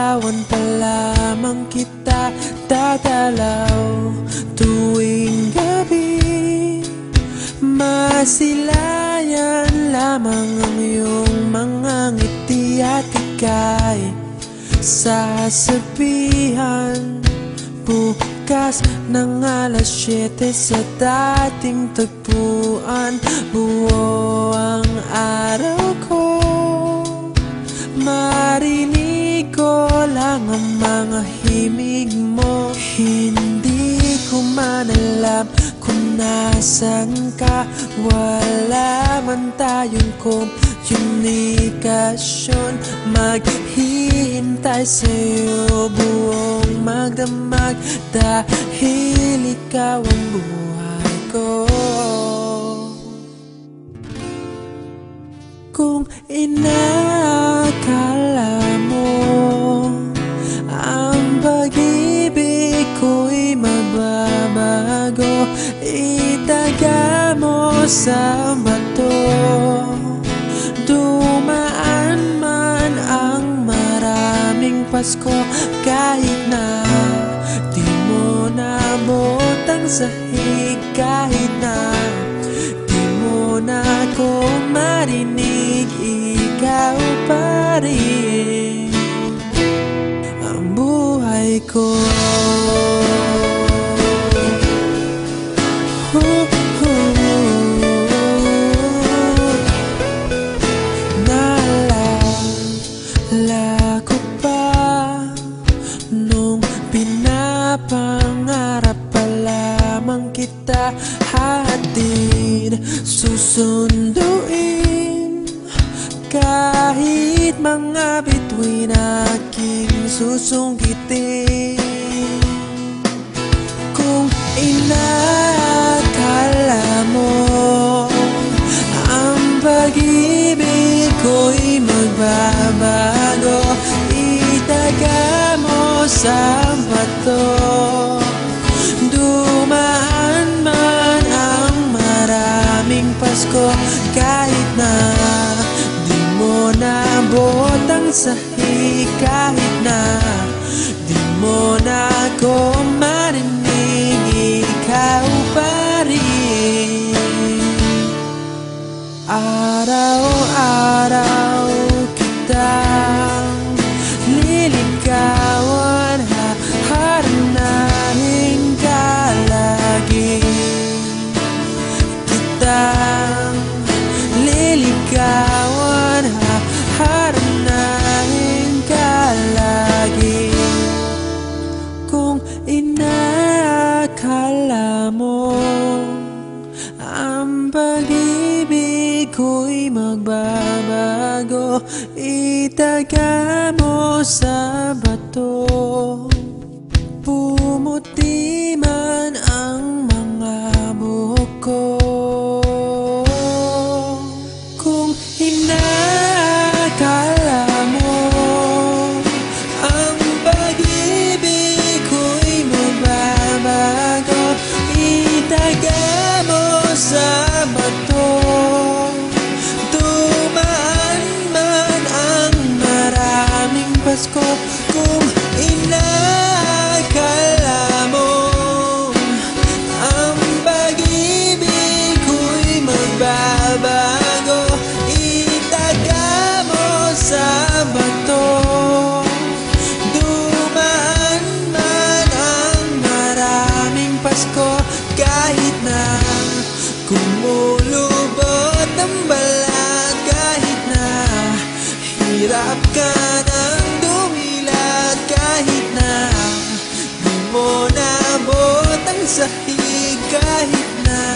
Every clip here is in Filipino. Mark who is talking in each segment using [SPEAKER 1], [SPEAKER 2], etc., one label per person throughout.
[SPEAKER 1] Liligawan pa lamang kita, dadalaw tuwing gabi. Masilayan lamang ang iyong mga ngiti at ika'y sasabihan bukas ng alas 7 sa dating tagpuan. Buo ang araw ko, marinig ko lang ang mga himig mo. Hindi ko man alam kung nasan ka, wala man tayong komunikasyon. Maghihintay sa'yo buong magdamag, dahil ikaw ang buhay ko. Kung inakala mo ang pag-ibig ko'y mababago, itaga mo sa bato. Dumaan man ang maraming Pasko, kahit na di mo naabot ang sahig, kahit na di mo na ako marinig, ikaw pa rin ang buhay ko. Naalala ko pa nung pinapangarap pa lamang kita, hatid susunduin kahit mga bituin aking susungkitin. Kung inakala mo ang pag-ibig ko'y magbabago, itaga mo sa bato. Dumaan man ang maraming Pasko, kahit na di mo naabot ang sahig, kahit na di mo na ako marinig, ikaw pa rin. Araw-araw kitang liligawan, haharanahin ka lagi. Kitang liligawan, haharanahin ka lagi. Kung inakala mo ang pag-ibig ko'y magbabago, itaga mo sa bato. Pumuti man ang mga buhok ko. Kung inakala mo ang pag-ibig ko'y magbabago, itaga mo sa bato. Dumaan man ang maraming Pasko, kung inakala mo ang pag-ibig ko'y magbabago, itaga mo sa bato. Dumaan man ang maraming Pasko, kahit na kumulubot ang balat, kahit na hirap ka ng dumilat, kahit na di mo naabot ang sahig, kahit na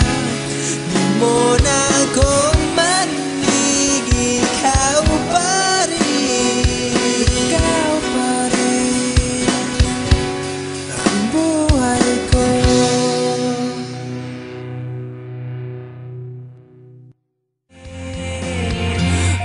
[SPEAKER 1] di mo na ako marinig, ikaw pa rin, ikaw pa rin ang buhay ko.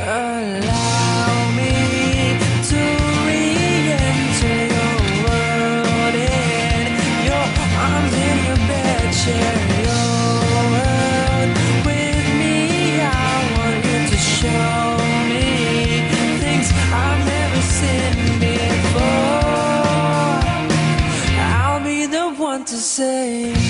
[SPEAKER 1] Allow me to re-enter your world, in your arms, in your bed, share your world with me. I want you to show me things I've never seen before. to say.